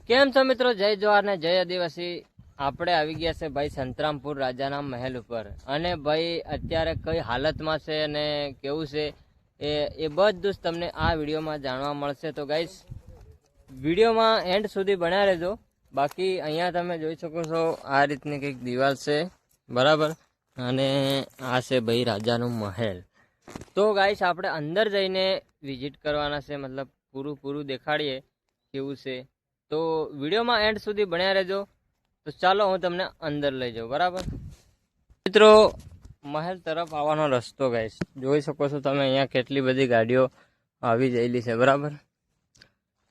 કેમ છો મિત્રો? જય જવાહર ને જય આદિવાસી. આપણે આવી ગયા છે ભાઈ સંતરામપુર રાજાના મહેલ ઉપર, અને ભાઈ અત્યારે કઈ હાલતમાં છે અને કેવું છે એ બધું જ તમને આ વિડીયોમાં જાણવા મળશે. તો ગાઈસ વિડીયોમાં એન્ડ સુધી બન્યા રહેજો. બાકી અહીંયા તમે જોઈ શકો છો આ રીતની કંઈક દિવાલ છે, બરાબર. અને આ છે ભાઈ રાજાનું મહેલ. તો ગાઈસ આપણે અંદર જઈને વિઝિટ કરવાના છે, મતલબ પૂરું દેખાડીએ કેવું છે. તો વિડીયોમાં એન્ડ સુધી બન્યા રહેજો. તો ચાલો હું તમને અંદર લઈ જાઉં, બરાબર. મિત્રો, મહેલ તરફ આવવાનો રસ્તો ગાઈસ જોઈ શકો છો તમે. અહીંયા કેટલી બધી ગાડીઓ આવી જયેલી છે, બરાબર.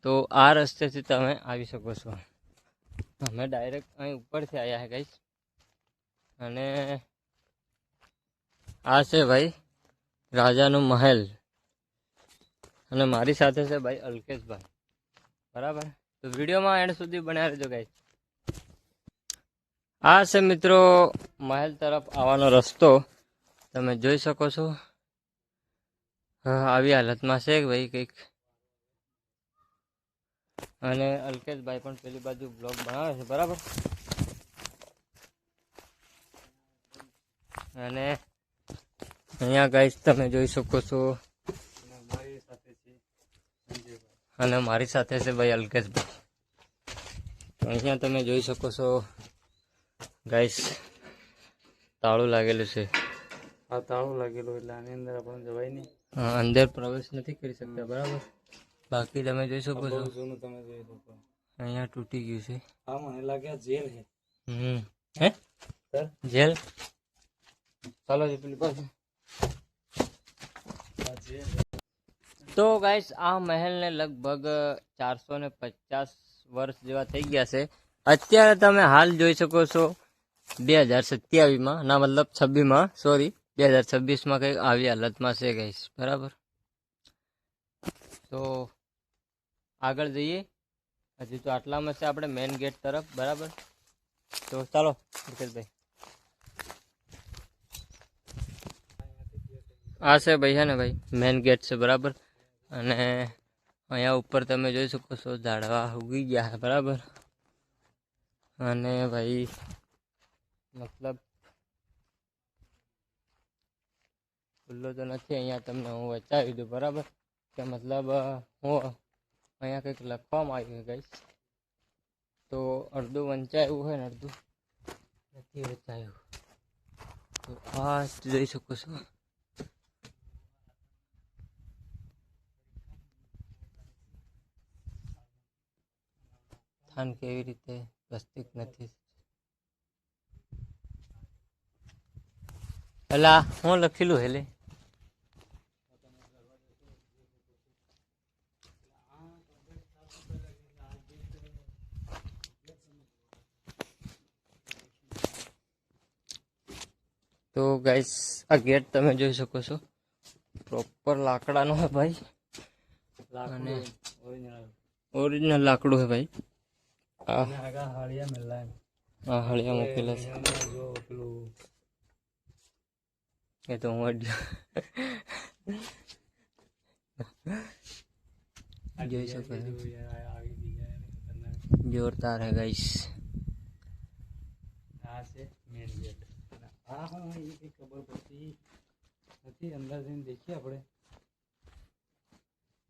તો આ રસ્તેથી તમે આવી શકો છો. અમે ડાયરેક્ટ અહીં ઉપરથી આવ્યા છે ગાઈસ. અને આ છે ભાઈ રાજાનું મહેલ, અને મારી સાથે છે ભાઈ અલ્કેશભાઈ, બરાબર. તો વિડીયોમાં એન્ડ સુધી બન્યા રહેજો ગાઈસ. આ છે મિત્રો મહેલ તરફ આવવાનો રસ્તો, તમે જોઈ શકો છો. આવી હાલતમાં છે ભાઈ કંઈક. અને અલ્કેશભાઈ પણ પેલી બાજુ બ્લોગ બનાવે છે, બરાબર. અને અહીંયા ગાઈસ તમે જોઈ શકો છો, અને મારી સાથે છે ભાઈ અલ્કેશભાઈ. તો અહીંયા તમે જોઈ શકો છો ગાઈસ તાળું લાગેલું છે. આ તાળું લાગેલું એટલે આની અંદર આપણે જવાય નહીં. અંદર પ્રવેશ નથી કરી શકતા, બરાબર. બાકી તમે જોઈ શકો છો જૂનું તમે જોઈ શકો. અહીંયા તૂટી ગયું છે. હા, મને લાગ્યા જેલ છે. હે જેલ. ચાલો જી પેલી પાસે. તો ગાઈસ આ મહેલને લગભગ 450 વર્ષ જેવા થઈ ગયા છે. અત્યારે તમે હાલ જોઈ શકો છો 2027માં, ના મતલબ 26માં, સોરી 2026માં કંઈક આવી હાલતમાં છે ગાઈસ, બરાબર. તો આગળ જઈએ. હજી તો આટલામાં છે આપણે મેઇન ગેટ તરફ, બરાબર. તો ચાલો મુકેશભાઈ. આ છે ભાઈ, છે ને ભાઈ મેઇન ગેટ છે, બરાબર. અને અહીંયા ઉપર તમે જોઈ શકો છો ઝાડવા ઉગી ગયા છે, બરાબર. અને ભાઈ મતલબ ખુલ્લો તો નથી. અહીંયા તમને હું વચાવી દઉં, બરાબર. કે મતલબ હું અહીંયા કંઈક લખવામાં આવ્યું ગાઈસ. તો અડધું વંચાયું હોય ને અડધું નથી વચાયું. તો આ જોઈ શકો છો. થાન કેવી રીતે વસ્તિક નથી. એલા હું લખેલું હેલે. તો ગાઈસ આ ગેટ તમે જોઈ શકો છો, પ્રોપર લાકડાનો હે ભાઈ. અને ઓરિજિનલ લાકડું હે ભાઈ. આ હળિયા મૂકેલા છે. એ તો હું જોઈ શકો છો. જોરદાર હે ગાઈસ. આ છે મેન ગેટ. હા હા, એ કંઈ ખબર પડતી નથી. અંદર જઈને દેખીએ આપણે.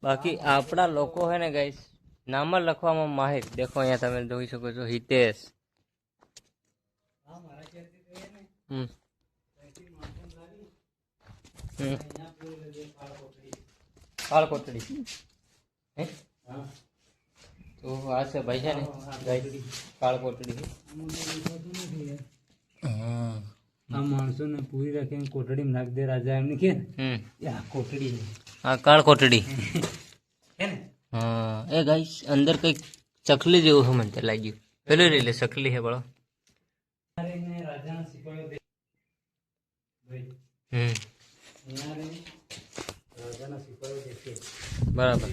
બાકી આપણા લોકો હે ને ગાઈસ નામ લખવામાં માહિર. દેખો અહીંયા તમે જોઈ શકો છો હિતેશ. કાળ કોટડી. તો આ છે ભાઈ, છે ને કાળ કોટડી. આ માણસો ને પૂરી રાખીને કોટડીમાં નાખ દે રાજા, એમને કે આ કોટડી. હા, કાળ કોટડી. હા એ ગાઈસ અંદર કંઈક ચકલી જેવું છે મને લાગ્યું. પેલું એટલે ચકલી હે બળો. બરાબર.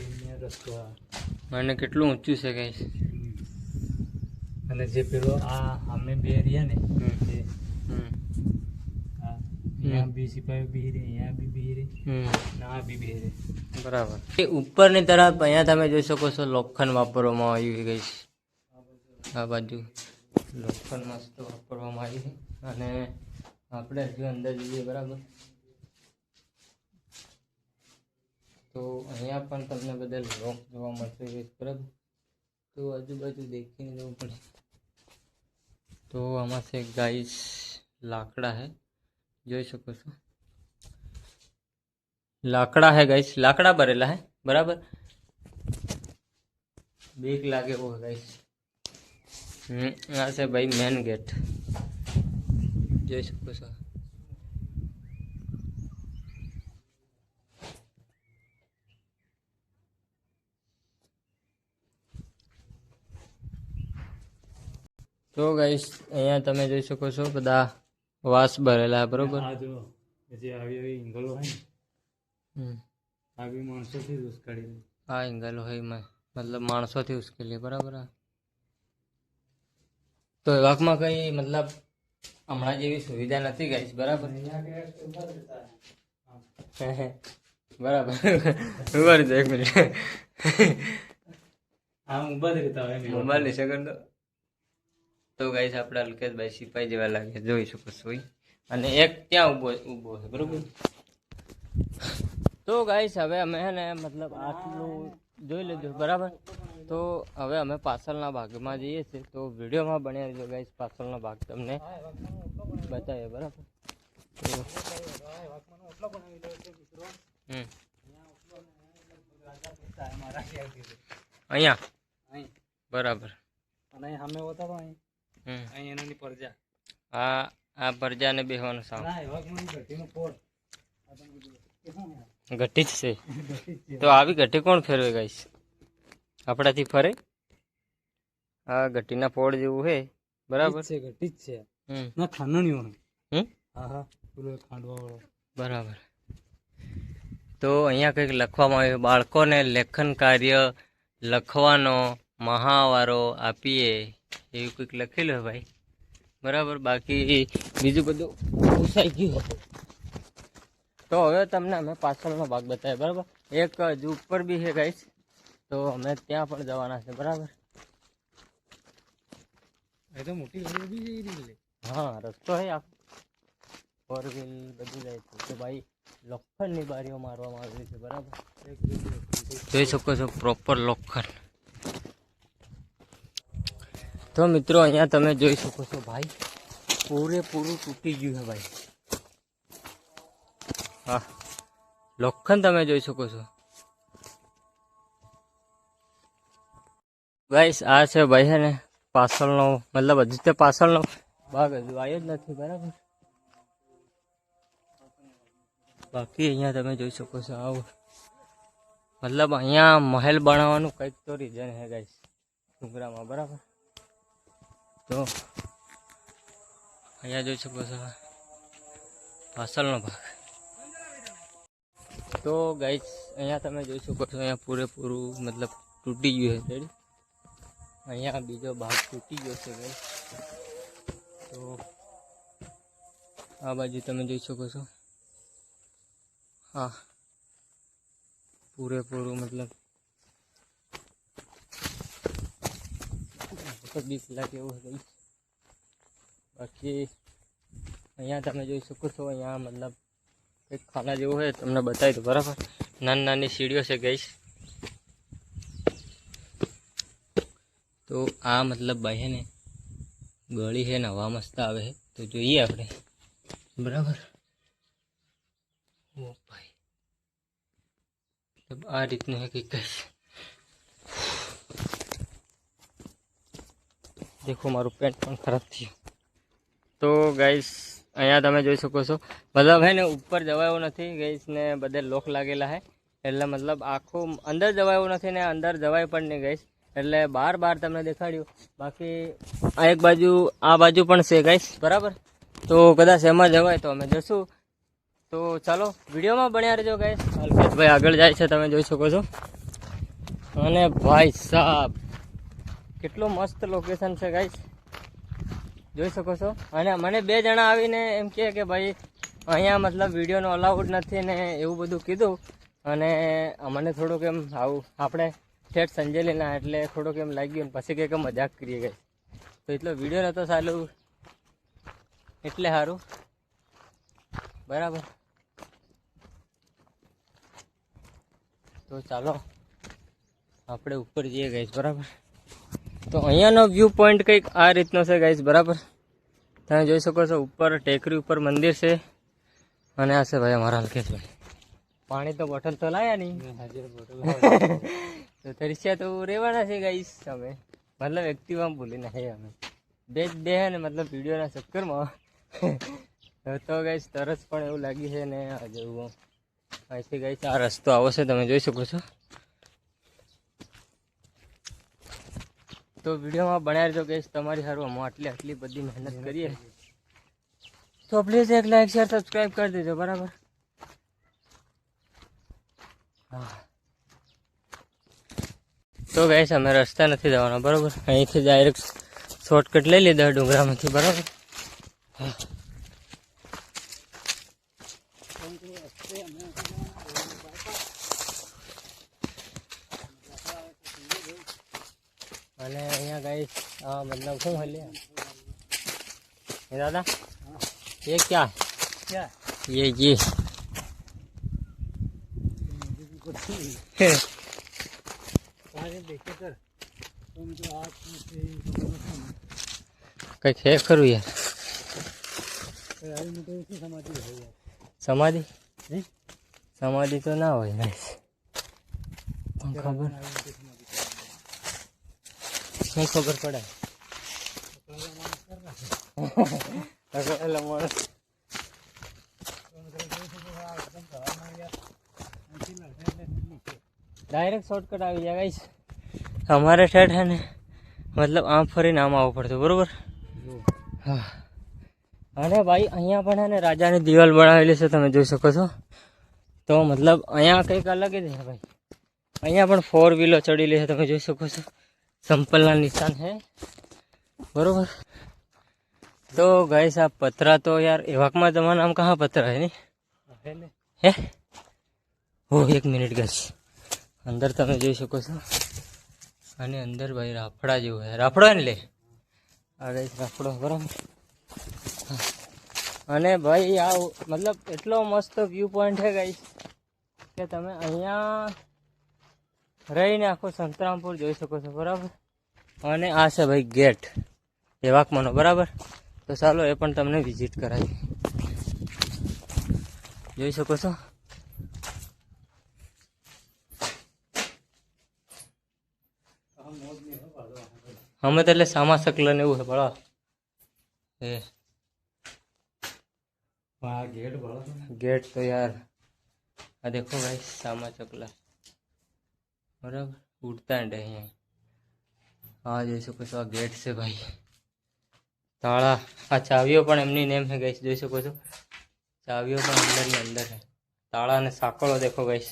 અને કેટલું ઊંચું છે ગાઈસ. અને જે પેલો આ અમે બે રહ્યા ને, यहाँ भी सिपाही भी रहे, यहाँ भी रहे, यहाँ भी रहे. બરાબર. એ ઉપરની તરફ અહીંયા તમે જોઈ શકો છો લોખંડ વાપરવામાં આવ્યું છે. આ બાજુ લોખંડ મસ્ત વાપરવામાં આવી છે અને આપણે હજુ અંદર જઈએ બરાબર. તો અહીંયા પણ તમને બધા લોક જોવા મળશે બરાબર. તો આજુબાજુ દેખીને જવું પડે. તો આમાં છે ગાઈસ લાકડા है, જોઈ શકો છો લાકડા है गाइस, लाकड़ा भरेला है बराबर. बीक लागे वो है गाइस. यहाँ से भाई मेन गेट જોઈ શકો છો. તો ગાઈસ અહીંયા તમે જોઈ શકો છો બધા વાસ ભરેલા બરોબર. આ જો જે આવી એંગલો હોય ને આવી માણસોથી જ ઉસ્કાડી. આ એંગલો હોય મતલબ માણસોથી ઉશ્કેલી બરાબર. તો વાકમાં કઈ મતલબ હમણાં જેવી સુવિધા નથી ગાઈસ બરાબર. બરાબર ઉભા રહેજો એક મિનિટ. આમ ઉભા જ રહેતા હોય મોબાઈલ ની સેકન્ડ. તો ગાઈસ આપણે અલ્કેશભાઈ સિપાઈ જેવા લાગે જોઈ શકો છો. અને એક ત્યાં ઊભો છે બરોબર. તો ગાઈસ હવે અમે હે ને મતલબ આટલું જોઈ લીધું બરાબર. તો હવે અમે પાછળના ભાગમાં જઈએ છીએ. તો વિડીયોમાં બન્યા રહેજો ગાઈસ, પાછળનો ભાગ તમને બતાવીએ બરાબર. અહીંયા બરાબર. અને સામે હોતા તો અહીં એનાની પરજા. આ પરજાને બેહવાનું સામ ઘટી જ છે. તો આવી ઘટી કોણ ફેરવે ગાઈસ? આપણાથી ફરે. આ ઘટીના પોળ જેવું છે બરાબર. છે ઘટી જ છે ના ખાંડણી હોય. હા હા પેલો ખાંડવા વાળો બરાબર. તો અહીંયા કંઈક લખવામાં આવ્યું, બાળકોને લેખન કાર્ય લખવાનો મહાવારો આપીએ એવું કંઈક લખેલું હોય ભાઈ બરાબર. બાકી બીજું બધું પૂછાઈ ગયું. તો હવે તમને અમે પાછળનો ભાગ બતાવીએ બરાબર. એક હજુ ઉપર બી છે ગાઈસ, તો અમે ત્યાં પણ જવાના છે બરાબર. એ તો મોટી ગાડી બી જઈ રહી. હા રસ્તો છે આખો, 4 વ્હીલ બધું જાય છે. તો ભાઈ લોખંડની બારીઓ મારવામાં આવેલી છે બરાબર. જોઈ શકો છો પ્રોપર લોખંડ. તો મિત્રો અહીંયા તમે જોઈ શકો છો ભાઈ પૂરેપૂરું તૂટી ગયું છે ભાઈ. હા લોખંડ તમે જોઈ શકો છો ગાઈસ. આ છે ભાઈ છે ને પાછળનો મતલબ હજુ તે પાછળનો ભાગ હજુ આવ્યો જ નથી બરાબર. બાકી અહીંયા તમે જોઈ શકો છો આવું મતલબ અહીંયા મહેલ બનાવવાનું કંઈક તો રીઝન છે ગાઈસ ડુંગરામાં બરાબર. તો અહીંયા જોઈ શકો છો પાછળનો ભાગ. તો ગાઈસ અહીંયા તમે જોઈ શકો છો અહીંયા પૂરેપૂરું મતલબ તૂટી ગયું છે. અહીંયા બીજો ભાગ તૂટી ગયો છે ગાઈસ. તો આ બાજુ તમે જોઈ શકો છો. હા પૂરેપૂરું મતલબ બીક લાગે એવું છે. બાકી અહીંયા તમે જોઈ શકો છો અહીંયા મતલબ એક ખાના જેવું છે, તમને બતાવી દઉં બરાબર. નાની નાની સીડીઓ છે ગાઈસ. તો આ મતલબ ભાઈ છે ને ગળી છે ને હવા મસ્ત આવે છે. તો જોઈએ આપણે બરાબર. ઓ ભાઈ મતલબ આ રીતનું છે કંઈક ગાઈસ. દેખો મારું પેન્ટ પણ ખરાબ થયું. તો ગાઈસ અહીંયા તમે જોઈ શકો છો મતલબ હે ને ઉપર જવાયું નથી ગાઈસ ને બધે લોક લાગેલા છે. એટલે મતલબ આખું અંદર જવાયું નથી ને અંદર જવાય પણ નહીં ગાઈસ. એટલે બાર તમને દેખાડ્યું. બાકી આ એક બાજુ આ બાજુ પણ છે ગાઈસ બરાબર. તો કદાચ એમાં જવાય તો અમે જશું. તો ચાલો વિડીયોમાં બન્યા રહેજો ગાઈસ. અલ્કેશભાઈ આગળ જાય છે તમે જોઈ શકો છો. અને ભાઈ સાહેબ કેટલું મસ્ત લોકેશન છે ગાઈસ જોઈ શકો છો. અને મને 2 જણા આવીને એમ કહે કે ભાઈ અહીંયા મતલબ વિડીયોનો અલાઉડ નથી ને એવું બધું કીધું. અને મને થોડુંક એમ આવું આપણે ઠેઠ સંજેલીના એટલે થોડુંક એમ લાગ્યું. પછી કંઈક મજાક કરીએ ગઈ. તો એટલો વિડીયો નહોતો ચાલુ એટલે સારું બરાબર. તો ચાલો આપણે ઉપર જઈએ ગાઈસ બરાબર. તો અહીંયાનો વ્યૂ પોઈન્ટ કંઈક આ રીતનો છે ગાઈસ બરાબર. તમે જોઈ શકો છો ઉપર ટેકરી ઉપર મંદિર છે અને આ છે ભાઈ અમારા અલ્કેશભાઈ. પાણી તો બોટલ તો લાયા નહીં તો તરસ્યા તો રહેવાના છે ગાઈસ. અમે મતલબ એક્ટિવા ભૂલી નાખીએ અમે બે હે ને મતલબ વિડીયોના ચક્કરમાં તો ગાઈસ તરસ પણ એવું લાગી છે ને આ જેવું અહીંથી ગાઈસ આ રસ્તો આવો છે તમે જોઈ શકો છો. તો વિડીયોમાં બનાવી રહેજો ગાઈસ તમારી સારું. અમે આટલી બધી મહેનત કરીએ તો પ્લીઝ એક લાઈક શેર સબસ્ક્રાઈબ કરી દેજો બરાબર. હા તો ગાઈસ અમે રસ્તા નથી જવાના બરાબર. અહીંથી ડાયરેક્ટ શોર્ટકટ લઈ લીધા ડુંગરામાંથી બરાબર. અને અહીંયા ગાઈસ मतलब શું હલે दादा ये क्या ये કઈ છે ખરું યાર. સમાધિ સમાધિ તો ના હોય ગાઈસ. ખબર નહીં ખબર પડે ડાયરેક્ટ શોર્ટકટ આવી જાય ગાઈસ. અમારે ઠેઠ છે ને મતલબ આમ ફરીને આમ આવવું પડતું બરોબર. હા અને ભાઈ અહીંયા પણ છે ને રાજાની દિવાલ બનાવેલી છે તમે જોઈ શકો છો. તો મતલબ અહીંયા કંઈક અલગ જ છે ભાઈ. અહીંયા પણ 4 વ્હીલો ચડેલી છે તમે જોઈ શકો છો. સંપલના નિશાન है बरोबर. तो गाइस आप पत्थरा तो यार एवाकमा जमाना हम कहाँ पत्थरा है नहीं है वो 1 मिनट गाइस अंदर તમે જોઈ શકો છો. અને અંદર ભાઈ રાફડા જેવું છે. રાફડો ને લે આ ગાઈસ રાફડો બરાબર. અને ભાઈ આ મતલબ એટલો મસ્ત વ્યૂ પોઈન્ટ છે ગાઈસ કે તમે અહીંયા રહીને આખો સંતરામપુર જોઈ શકો છો બરાબર. અને આ છે ભાઈ ગેટ એવાકમાનો બરાબર. તો ચાલો એ પણ તમને વિઝિટ કરાવી. જોઈ શકો છો અમે તો એટલે સામા શકલ ને એવું છે બળા એ गेट तो यार आ देखो भाई सामा चकला बराबर उड़ता है यहाँ. हाँ जैसे कुछ आ गेट से भाई ताला आ चावियों पण एमनी नेम है गाइस જોઈ શકો છો. ચાવીઓ પણ અંદર ની અંદર है. તાળા અને સાંકળો દેખો ગાઈસ.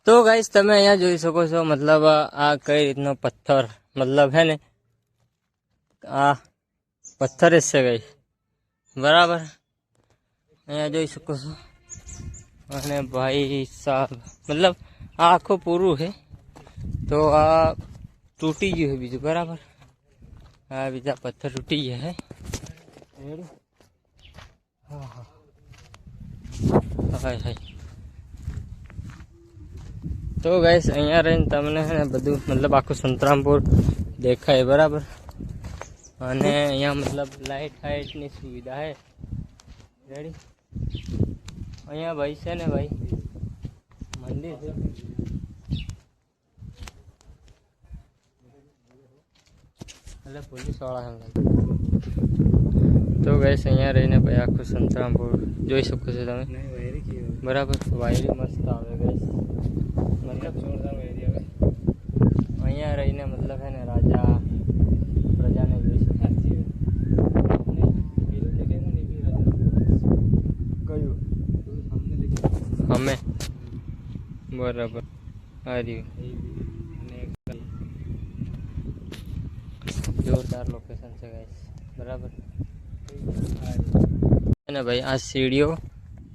તો ગાઈસ તમે અહીંયા જોઈ શકો છો મતલબ આ કઈ રીતનો પથ્થર મતલબ है ને આ પથ્થર જ છે ગાઈસ બરાબર. અહીંયા જોઈ શકો છો. અને ભાઈ સાહેબ મતલબ આ આખું પૂરું છે. તો આ તૂટી ગયું છે બીજું બરાબર. આ બીજા પથ્થર તૂટી ગયા છે. હા હા હાય હાય. તો ગાઈસ અહીંયા રહીને તમને છે ને બધું મતલબ આખું સંતરામપુર દેખાય બરાબર. અને અહીંયા મતલબ લાઇટની સુવિધા છે રેડી. અહીંયા ભાઈ છે ને ભાઈ મંદિર છે. એટલે પોલીસ વાળા છે. તો ગાઈસ અહીંયા રહીને ભાઈ આખું સંતરામપુર જોઈ શકો છો તમે બરાબર. વાયરી મસ્ત આવે ગાઈસ મતલબ જોરદાર વાયરી આવે. અહીંયા રહીને મતલબ છે ને રાજા પ્રજાને જોઈ શકે. કયું અમે બરાબર આ રહ્યું જોરદાર લોકેશન છે ગાઈસ બરાબર. અને ભાઈ આ સીડીઓ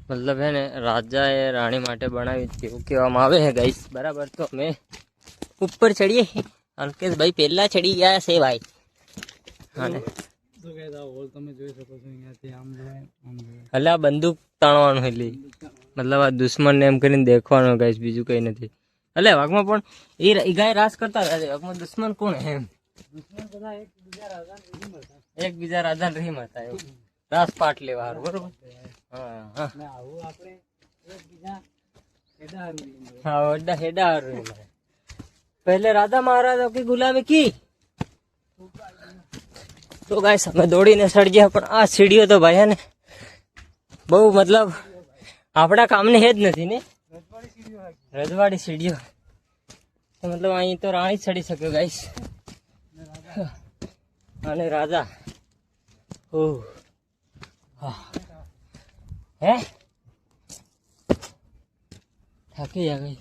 મતલબ હે ને રાજાએ રાણી માટે બનાવી હતી એવું કહેવામાં આવે છે ગાઈસ, બરાબર. તો અમે ઉપર ચડીએ, અલ્કેશભાઈ પહેલા ચડી ગયા છે ભાઈ. અને તો guys, આ હોલ તમે જોઈ શકો છો. અહીંયાથી આમ જોવાય, આમ જોવાય. એટલે આ બંદૂક તાણવાનું એટલે મતલબ આ દુશ્મનને એમ કરીને દેખવાનું ગાઈસ, બીજું કઈ નથી. એટલે વાઘમાં પણ એ ગાય રાસ કરતા હતા. વાઘમાં દુશ્મન કોણ હે એમ? દુશ્મન બધા એકબીજા રાજા રહી હતા એવું રાસ પાટ લેવા હારું, બરોબર. હા હા ને આવું આપણે એકબીજા हाँ वड्डा हेडा आ रही है। पहले राजा महाराजा की गुलामी की तो गाइस हमें दौड़ीने सड़ गया, પણ આ સીડીઓ તો ભાઈ હે ને બહુ મતલબ આપણા કામની હે જ નથી ને, રજવાડી સીડીઓ. મતલબ અહીં તો રાણી ચડી શક્યો ગાઈસ, અને રાજા. ઓહ હે થાકી ગયા ગઈ.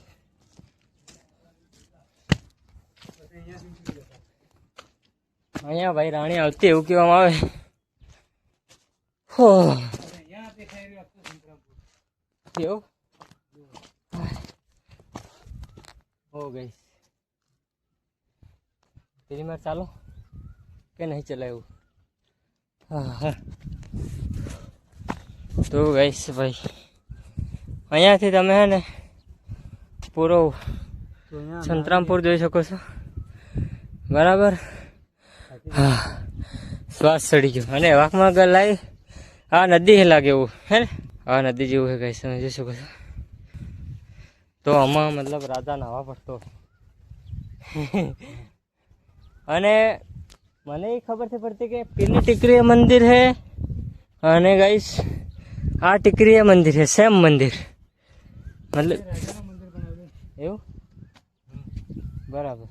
અહીંયા ભાઈ રાણી આવતી એવું કહેવામાં આવે. હો એવું હો ગઈ. તેરી માર ચાલો કે નહીં ચલાવ્યું? હા હા. તો ગઈશ ભાઈ અહીંયાથી તમે હે ને પૂરો સંતરામપુર જોઈ શકો છો, બરાબર. હા શ્વાસ ચડી ગયો. અને વાંકમાં લાવી આ નદી લાગે એવું હે ને, આ નદી જેવું હે ગાઈસ, તમે જોઈ શકો છો. તો આમાં મતલબ રાજા નાહવા પડતો. અને મને એ ખબર છે પડતી કે પીલી ટીકરી મંદિર હે, અને ગાઈસ આ ટીકરી મંદિર છે, સેમ મંદિર. મતલબ એવું બરાબર.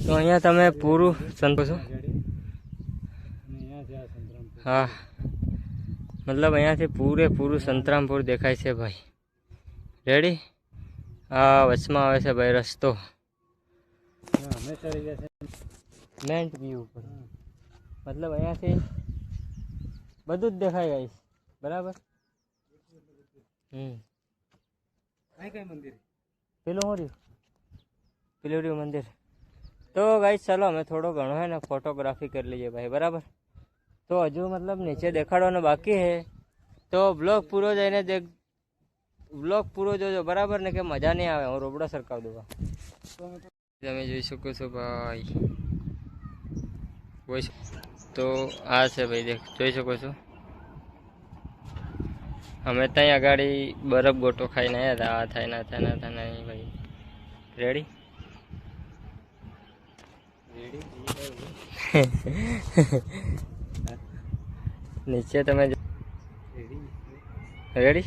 તો અહીંયા તમે પૂરું સંતો છો. હા મતલબ અહીંયાથી પૂરેપૂરું સંતરામપુર દેખાય છે ભાઈ. રેડી? આ વચમાં આવે છે ભાઈ રસ્તો, મેન્ટ વ્યૂ ઉપર. મતલબ અહીંયાથી બધું જ દેખાય ગાઈસ, બરાબર. પેલું શું રહ્યું? પેલું રહ્યું મંદિર. તો ગાઈસ ચાલો અમે થોડો ઘણો હે ને ફોટોગ્રાફી કરી લઈએ ભાઈ, બરાબર. તો હજુ મતલબ નીચે દેખાડવાનો બાકી છે, તો બ્લોગ પૂરો જઈને બ્લોગ પૂરો જોજો, બરાબર ને, કે મજા નહીં આવે. હું રોબડો સરકાવ દઉં. તમે જોઈ શકો છો ભાઈ. તો આ છે ભાઈ, જોઈ શકો છો. અમે ત્યાં આગળ બરફ ગોટો ખાઈને આવ્યા હતા. આ થાય ના થાય ના થાય નહીં ભાઈ. રેડી? નીચે તમે રેડી?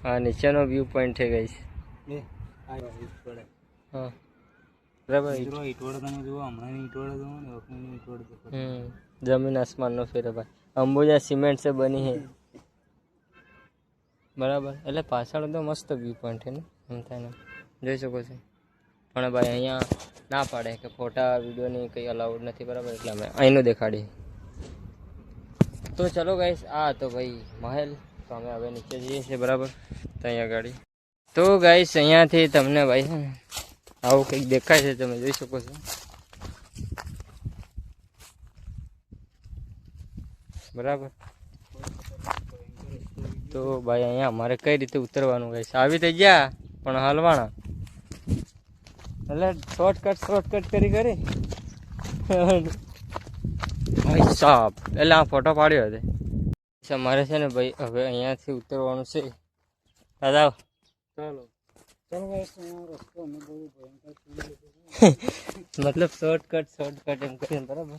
હા નીચેનો વ્યૂ પોઈન્ટ છે ગાઈસ. હા બરાબર. જમીન આસમાનનો ફેર ભાઈ. અંબુજા સિમેન્ટ से બની है, બરાબર. એટલે પાછળ તો મસ્ત વ્યૂ પોઈન્ટ છે ને, એમ થાય ને, જોઈ શકો છો. પણ ભાઈ અહીંયા ના પાડે કે ફોટા વિડીયોની કંઈ અલાઉડ નથી, બરાબર. એટલે અમે અહીંનું દેખાડીએ. તો ચલો ગાઈસ, આ તો ભાઈ મહેલ. તો અમે હવે નીચે જઈએ છીએ, બરાબર. તો અહીંયા ગાડી. તો ગાઈસ અહીંયાથી તમને ભાઈ છે ને આવું કંઈક દેખાય છે, તમે જોઈ શકો છો, બરાબર. તો ભાઈ અહીંયા અમારે કઈ રીતે ઉતરવાનું ગાઈસ? આવી થઈ ગયા પણ હાલવાના, એટલે શોર્ટકટ કરી ભાઈ સાહેબ. એટલે આ ફોટો પાડ્યો હતો. અમારે છે ને ભાઈ હવે અહીંયાથી ઉતરવાનું છે. દાદા ચાલો મતલબ શોર્ટકટ એમ કરીને, બરાબર.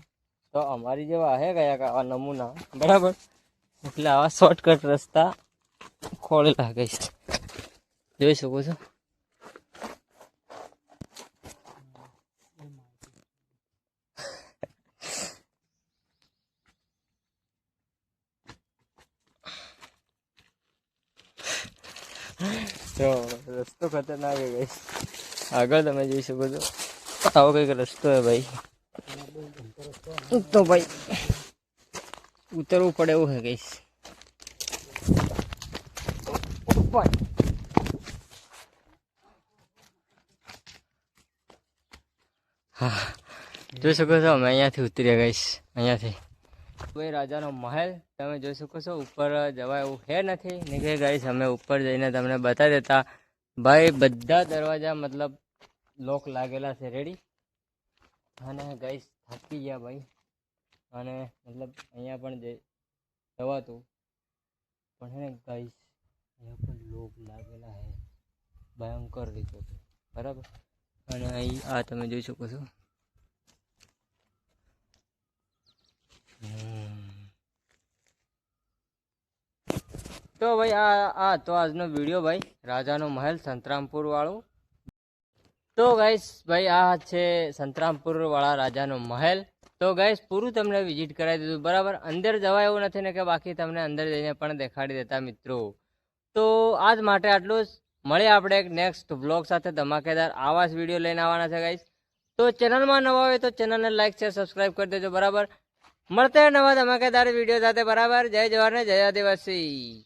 તો અમારી જેવા હે ગયા આવા નમૂના, બરાબર. એટલે આવા શોર્ટકટ રસ્તા ખોલેલા ગઈશ, જોઈ શકો છો. તો રસ્તો ખતરનાક હે ગઈશ. આગળ તમે જોઈ શકો છો આવો કંઈક રસ્તો હે ભાઈ. તો ભાઈ ઉતરવું પડે એવું હે ગઈશ. ઉપર. હા, જોઈ શકો છો અમે અહીંયાથી ઉતર્યા ગઈશ. અહીંયાથી ભાઈ રાજાનો મહેલ તમે જોઈ શકો છો. ઉપર જવાય એવું હે નથી. નીકળી ગઈશ અમે ઉપર જઈને તમને બતાવી દેતા. ભાઈ બધા દરવાજા મતલબ લોક લાગેલા છે રેડી. અને ગઈશ થાકી ગયા ભાઈ. અને મતલબ અહીંયા પણ જવાતું પણ હે ને ગઈશ અહીંયા પણ લોક લાગેલા હે ભયંકર રીતે બરાબર. અને અહીં આ તમે જોઈ શકો છો. તો ભાઈ આ તો આજનો વિડીયો ભાઈ રાજાનો મહેલ સંતરામપુર વાળું. તો ગાઈસ ભાઈ આ છે સંતરામપુર વાળા રાજાનો મહેલ. તો ગાઈસ પૂરું તમને વિઝિટ કરાવી દીધું બરાબર. અંદર જવાય એવું નથી ને કે બાકી તમને અંદર જઈને પણ દેખાડી દેતા મિત્રો. તો આજ માટે આટલું જ. મળીએ આપણે એક નેક્સ્ટ વ્લોગ સાથે ધમાકેદાર આવા જ વિડીયો લઈને આવવાના છે ગાઈસ. તો ચેનલમાં નવા હોય તો ચેનલને લાઈક શેર સબસ્ક્રાઈબ કરી દેજો બરાબર. મળते हैं નવા ધમાકેદાર વિડીયો સાથે બરાબર. જય જવાન જય આદિવાસી.